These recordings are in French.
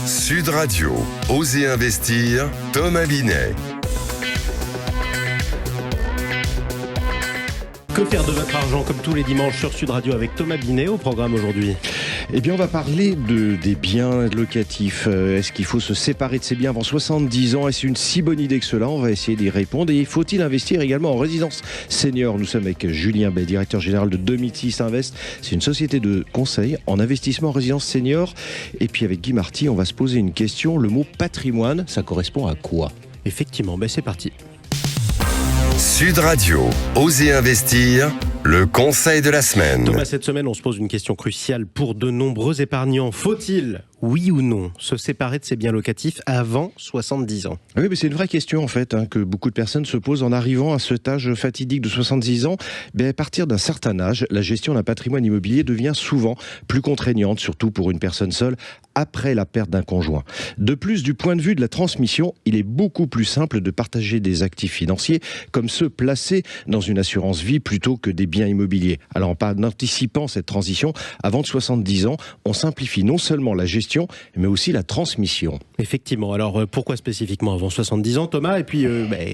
Sud Radio, Osez investir, Thomas Binet. Que faire de votre argent comme tous les dimanches sur Sud Radio avec Thomas Binet au programme aujourd'hui? Eh bien, on va parler des biens locatifs. Est-ce qu'il faut se séparer de ces biens avant 70 ans? Est-ce une si bonne idée que cela? On va essayer d'y répondre. Et faut-il investir également en résidence senior? Nous sommes avec Julien Bay, directeur général de Domitis Invest. C'est une société de conseil en investissement en résidence senior. Et puis avec Guy Marty, on va se poser une question. Le mot patrimoine, ça correspond à quoi? Effectivement, c'est parti. Sud Radio, Osez investir, le conseil de la semaine. Thomas, cette semaine, on se pose une question cruciale pour de nombreux épargnants. Faut-il, oui ou non, se séparer de ses biens locatifs avant 70 ans? Oui, mais c'est une vraie question en fait, que beaucoup de personnes se posent en arrivant à cet âge fatidique de 70 ans. À partir d'un certain âge, la gestion d'un patrimoine immobilier devient souvent plus contraignante, surtout pour une personne seule, après la perte d'un conjoint. De plus, du point de vue de la transmission, il est beaucoup plus simple de partager des actifs financiers comme ceux placés dans une assurance vie plutôt que des biens immobiliers. Alors, en anticipant cette transition, avant de 70 ans, on simplifie non seulement la gestion, mais aussi la transmission. Effectivement. Alors, pourquoi spécifiquement avant 70 ans, Thomas? Et puis,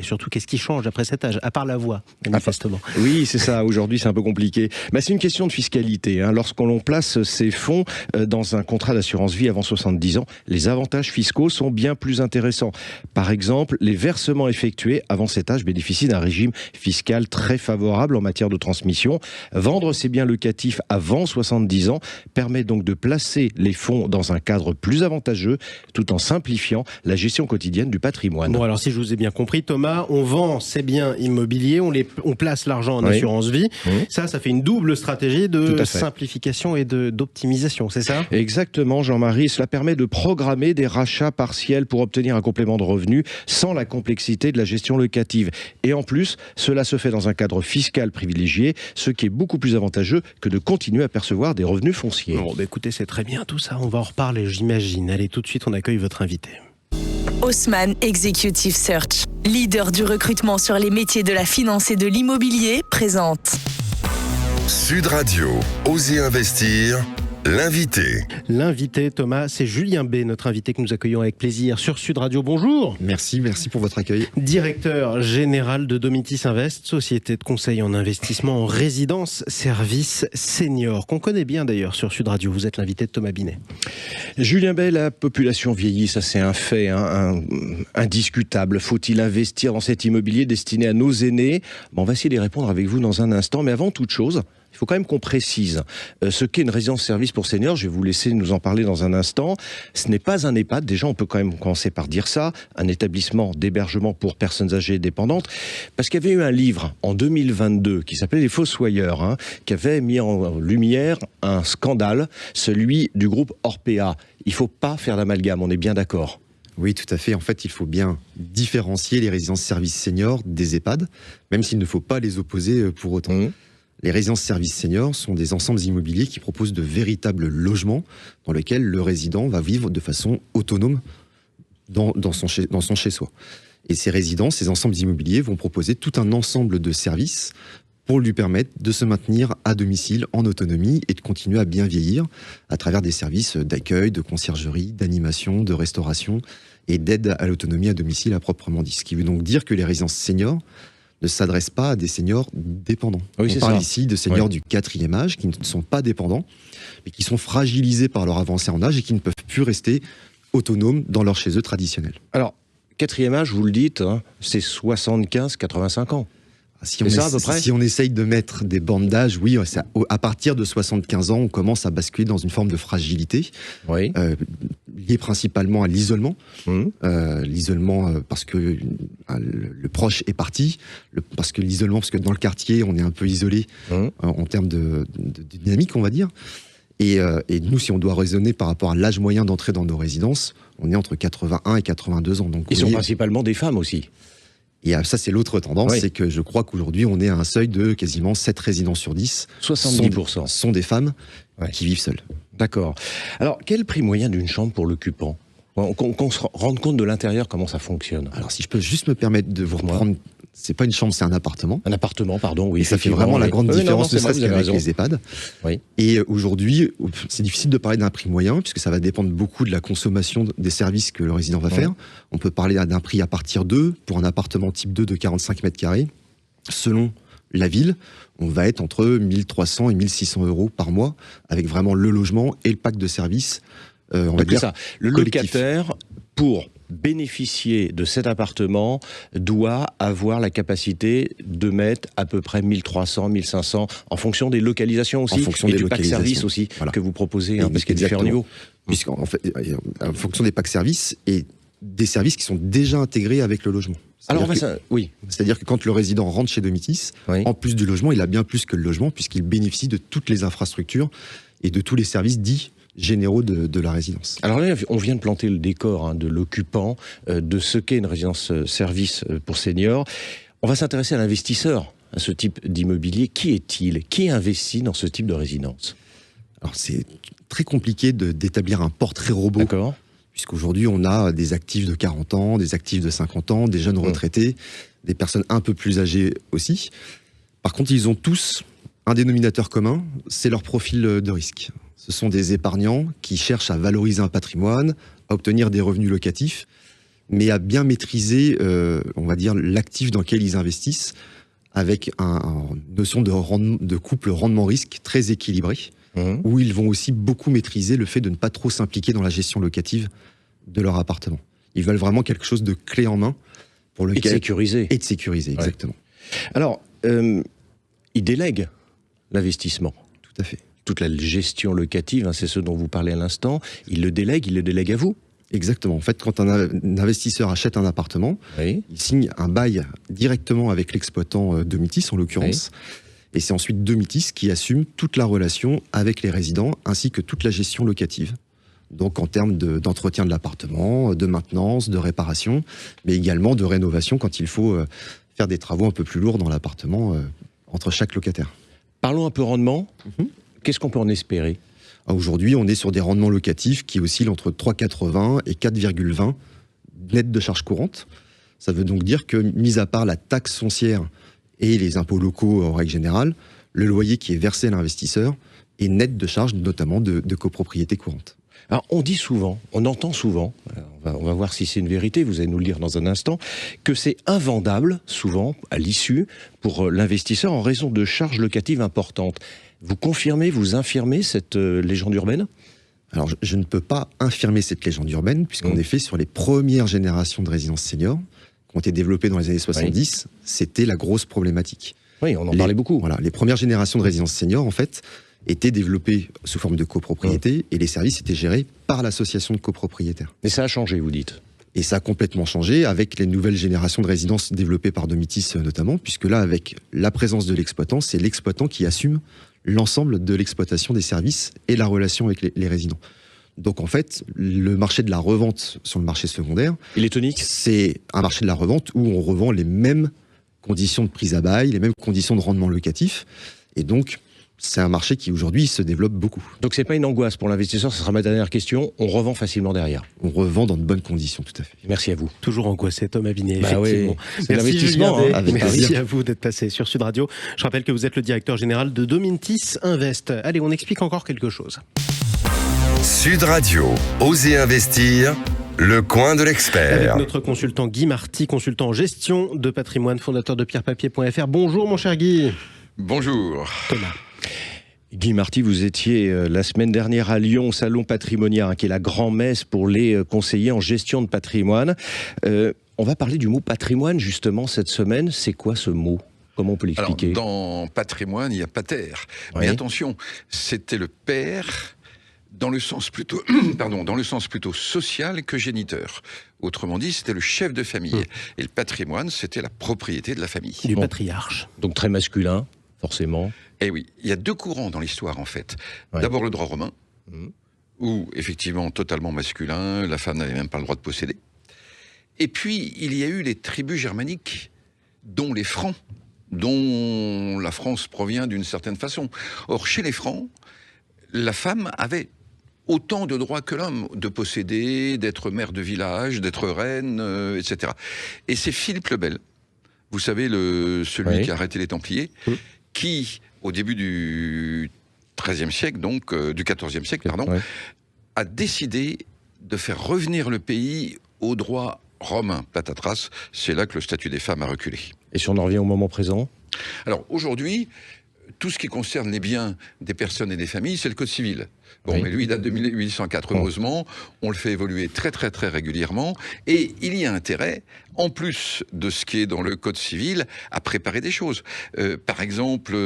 surtout, qu'est-ce qui change après cet âge? À part la voix, manifestement. Oui, c'est ça. Aujourd'hui, c'est un peu compliqué. C'est une question de fiscalité. Lorsqu'on place ces fonds dans un contrat d'assurance vie avant 70 ans, les avantages fiscaux sont bien plus intéressants. Par exemple, les versements effectués avant cet âge bénéficient d'un régime fiscal très favorable en matière de transmission. Vendre ses biens locatifs avant 70 ans permet donc de placer les fonds dans un cadre plus avantageux, tout en simplifiant la gestion quotidienne du patrimoine. Bon, alors si je vous ai bien compris, Thomas, on vend ses biens immobiliers, on place l'argent en assurance vie. Ça fait une double stratégie de simplification et d'optimisation, c'est ça? Exactement, Jean-Marie. Cela permet de programmer des rachats partiels pour obtenir un complément de revenus sans la complexité de la gestion locative. Et en plus, cela se fait dans un cadre fiscal privilégié, ce qui est beaucoup plus avantageux que de continuer à percevoir des revenus fonciers. Bon, écoutez, c'est très bien tout ça, on va en reparler, j'imagine. Allez, tout de suite, on accueille votre invité. Haussmann Executive Search, leader du recrutement sur les métiers de la finance et de l'immobilier, présente Sud Radio, Osez investir, l'invité. L'invité, Thomas, c'est Julien Bay, notre invité que nous accueillons avec plaisir sur Sud Radio. Bonjour. Merci pour votre accueil. Directeur général de Domitis Invest, société de conseil en investissement en résidence service senior, qu'on connaît bien d'ailleurs sur Sud Radio. Vous êtes l'invité de Thomas Binet. Julien Bay, la population vieillit, ça c'est un fait indiscutable. Faut-il investir dans cet immobilier destiné à nos aînés? On va essayer d'y répondre avec vous dans un instant, mais avant toute chose, il faut quand même qu'on précise ce qu'est une résidence-service pour seniors. Je vais vous laisser nous en parler dans un instant. Ce n'est pas un EHPAD, déjà on peut quand même commencer par dire ça, un établissement d'hébergement pour personnes âgées dépendantes, parce qu'il y avait eu un livre en 2022 qui s'appelait Les Fossoyeurs, qui avait mis en lumière un scandale, celui du groupe Orpea. Il ne faut pas faire l'amalgame, on est bien d'accord? Oui, tout à fait. En fait, il faut bien différencier les résidences-services seniors des EHPAD, même s'il ne faut pas les opposer pour autant. Les résidences-services seniors sont des ensembles immobiliers qui proposent de véritables logements dans lesquels le résident va vivre de façon autonome dans son chez-soi. Et ces résidences, ces ensembles immobiliers vont proposer tout un ensemble de services pour lui permettre de se maintenir à domicile en autonomie et de continuer à bien vieillir à travers des services d'accueil, de conciergerie, d'animation, de restauration et d'aide à l'autonomie à domicile à proprement dit. Ce qui veut donc dire que les résidences seniors ne s'adresse pas à des seniors dépendants. Oui, on parle ici de seniors du 4e âge qui ne sont pas dépendants, mais qui sont fragilisés par leur avancée en âge et qui ne peuvent plus rester autonomes dans leur chez eux traditionnel. Alors, 4e âge, vous le dites, c'est 75-85 ans. Si on essaye de mettre des bandes d'âge, oui, à partir de 75 ans, on commence à basculer dans une forme de fragilité, liée principalement à l'isolement. L'isolement parce que le proche est parti, parce que dans le quartier, on est un peu isolé en termes de dynamique, on va dire. Et nous, si on doit raisonner par rapport à l'âge moyen d'entrée dans nos résidences, on est entre 81 et 82 ans. Donc ils sont principalement des femmes aussi. Et ça, c'est l'autre tendance, c'est que je crois qu'aujourd'hui, on est à un seuil de quasiment 7 résidents sur 10. 70% sont des femmes qui vivent seules. D'accord. Alors, quel prix moyen d'une chambre pour l'occupant? Qu'on se rende compte de l'intérieur, comment ça fonctionne. Alors, si je peux juste me permettre de vous reprendre C'est pas une chambre, c'est un appartement. Un appartement, pardon, oui. Et ça fait vraiment la grande différence, ne serait-ce qu'avec les EHPAD. Oui. Et aujourd'hui, c'est difficile de parler d'un prix moyen, puisque ça va dépendre beaucoup de la consommation des services que le résident va faire. On peut parler d'un prix à partir de, pour un appartement type 2 de 45 mètres carrés, selon la ville, on va être entre 1300 et 1600 euros par mois, avec vraiment le logement et le pack de services, on va dire, ça. Le collectif. locataire, pour bénéficier de cet appartement, doit avoir la capacité de mettre à peu près 1300, 1500, en fonction des localisations aussi, en fonction et des du pack localisations. service aussi, que vous proposez, parce qu'il y a différents niveaux. Puisqu'en fait, en fonction des packs services et des services qui sont déjà intégrés avec le logement. Alors, oui. C'est-à-dire que quand le résident rentre chez Domitis, en plus du logement, il a bien plus que le logement, puisqu'il bénéficie de toutes les infrastructures et de tous les services dits généraux de la résidence. Alors là, on vient de planter le décor de l'occupant, de ce qu'est une résidence service pour seniors. On va s'intéresser à l'investisseur, à ce type d'immobilier. Qui est-il? Qui investit dans ce type de résidence? Alors c'est très compliqué d'établir un portrait robot. D'accord. Puisqu'aujourd'hui, on a des actifs de 40 ans, des actifs de 50 ans, des jeunes retraités, des personnes un peu plus âgées aussi. Par contre, ils ont tous un dénominateur commun, c'est leur profil de risque. Ce sont des épargnants qui cherchent à valoriser un patrimoine, à obtenir des revenus locatifs, mais à bien maîtriser, on va dire, l'actif dans lequel ils investissent, avec une notion de couple rendement-risque très équilibré, où ils vont aussi beaucoup maîtriser le fait de ne pas trop s'impliquer dans la gestion locative de leur appartement. Ils veulent vraiment quelque chose de clé en main pour lequel... Et de sécuriser. Et de sécuriser, exactement. Alors, ils délèguent l'investissement. Tout à fait. Toute la gestion locative, c'est ce dont vous parlez à l'instant, ils le délèguent à vous. Exactement. En fait, quand un investisseur achète un appartement, il signe un bail directement avec l'exploitant Domitis, en l'occurrence. Et c'est ensuite Domitis qui assume toute la relation avec les résidents, ainsi que toute la gestion locative. Donc en termes d'entretien de l'appartement, de maintenance, de réparation, mais également de rénovation quand il faut faire des travaux un peu plus lourds dans l'appartement entre chaque locataire. Parlons un peu rendement. Qu'est-ce qu'on peut en espérer? Aujourd'hui, on est sur des rendements locatifs qui oscillent entre 3,80 et 4,20 net de charges courantes. Ça veut donc dire que, mis à part la taxe foncière et les impôts locaux en règle générale, le loyer qui est versé à l'investisseur est net de charges, notamment de copropriété courante. Alors, on dit souvent, on entend souvent, on va voir si c'est une vérité, vous allez nous le dire dans un instant, que c'est invendable, souvent, à l'issue, pour l'investisseur en raison de charges locatives importantes. Vous confirmez, vous infirmez cette légende urbaine? Alors, je ne peux pas infirmer cette légende urbaine, puisqu'en effet, sur les premières générations de résidences seniors, qui ont été développées dans les années 70, c'était la grosse problématique. Oui, on en parlait beaucoup. Voilà, les premières générations de résidences seniors, en fait, étaient développées sous forme de copropriété, et les services étaient gérés par l'association de copropriétaires. Mais ça a changé, vous dites? Et ça a complètement changé avec les nouvelles générations de résidences développées par Domitis notamment, puisque là, avec la présence de l'exploitant, c'est l'exploitant qui assume l'ensemble de l'exploitation des services et la relation avec les résidents. Donc en fait, le marché de la revente sur le marché secondaire, il est tonique. C'est un marché de la revente où on revend les mêmes conditions de prise à bail, les mêmes conditions de rendement locatif, et donc c'est un marché qui aujourd'hui se développe beaucoup. Donc c'est pas une angoisse pour l'investisseur, ce sera ma dernière question, on revend facilement derrière. On revend dans de bonnes conditions, tout à fait. Merci à vous. Toujours angoissé, Thomas Binet, bah effectivement. Oui, c'est l'investissement. Merci à vous d'être passé sur Sud Radio. Je rappelle que vous êtes le directeur général de Domitis Invest. Allez, on explique encore quelque chose. Sud Radio, osez investir, le coin de l'expert. Avec notre consultant Guy Marty, consultant en gestion de patrimoine, fondateur de pierrepapier.fr. Bonjour mon cher Guy. Bonjour. Thomas. Guy Marty, vous étiez la semaine dernière à Lyon au Salon Patrimonial, qui est la grand-messe pour les conseillers en gestion de patrimoine. On va parler du mot patrimoine justement cette semaine. C'est quoi ce mot ? Comment on peut l'expliquer ? Alors, dans patrimoine, il y a pater. Oui. Mais attention, c'était le père dans le sens plutôt, dans le sens plutôt social que géniteur. Autrement dit, c'était le chef de famille. Et le patrimoine, c'était la propriété de la famille. Du patriarche. Donc très masculin, forcément. Eh oui, il y a deux courants dans l'histoire, en fait. Ouais. D'abord, le droit romain, où, effectivement, totalement masculin, la femme n'avait même pas le droit de posséder. Et puis, il y a eu les tribus germaniques, dont les Francs, dont la France provient d'une certaine façon. Or, chez les Francs, la femme avait autant de droits que l'homme, de posséder, d'être mère de village, d'être reine, etc. Et c'est Philippe le Bel, Vous savez, celui qui a arrêté les Templiers, qui, au début du XIIIe siècle, donc du XIVe siècle, pardon, a décidé de faire revenir le pays au droit romain, patatras. C'est là que le statut des femmes a reculé. Et si on en revient au moment présent ? Alors, aujourd'hui, tout ce qui concerne les biens des personnes et des familles, c'est le Code civil. Bon, mais lui, il date de 1804. Heureusement, on le fait évoluer très, très, très régulièrement. Et il y a intérêt, en plus de ce qui est dans le Code civil, à préparer des choses. Par exemple,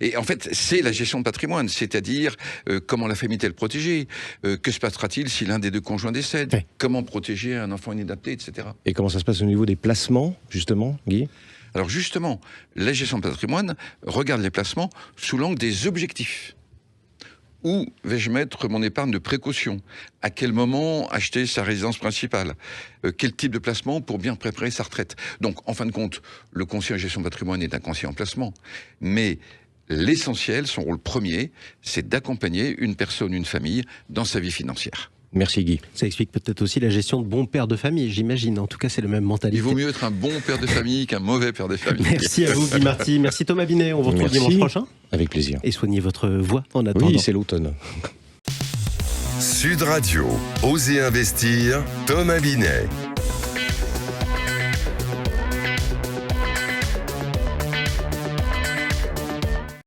et en fait, c'est la gestion de patrimoine, c'est-à-dire comment la famille est-elle protégée, que se passera-t-il si l'un des deux conjoints décède, comment protéger un enfant inadapté, etc. Et comment ça se passe au niveau des placements, justement, Guy ? Alors justement, la gestion de patrimoine regarde les placements sous l'angle des objectifs. Où vais-je mettre mon épargne de précaution ? À quel moment acheter sa résidence principale ? Quel type de placement pour bien préparer sa retraite ? Donc, en fin de compte, le conseiller en gestion de patrimoine est un conseiller en placement. Mais l'essentiel, son rôle premier, c'est d'accompagner une personne, une famille dans sa vie financière. Merci Guy. Ça explique peut-être aussi la gestion de bon père de famille, j'imagine. En tout cas, c'est le même mentalité. Il vaut mieux être un bon père de famille qu'un mauvais père de famille. Merci à vous, Guy Marty. Merci Thomas Binet. On vous retrouve dimanche prochain. Avec plaisir. Et soignez votre voix en attendant. Oui, c'est l'automne. Sud Radio, Osez investir, Thomas Binet.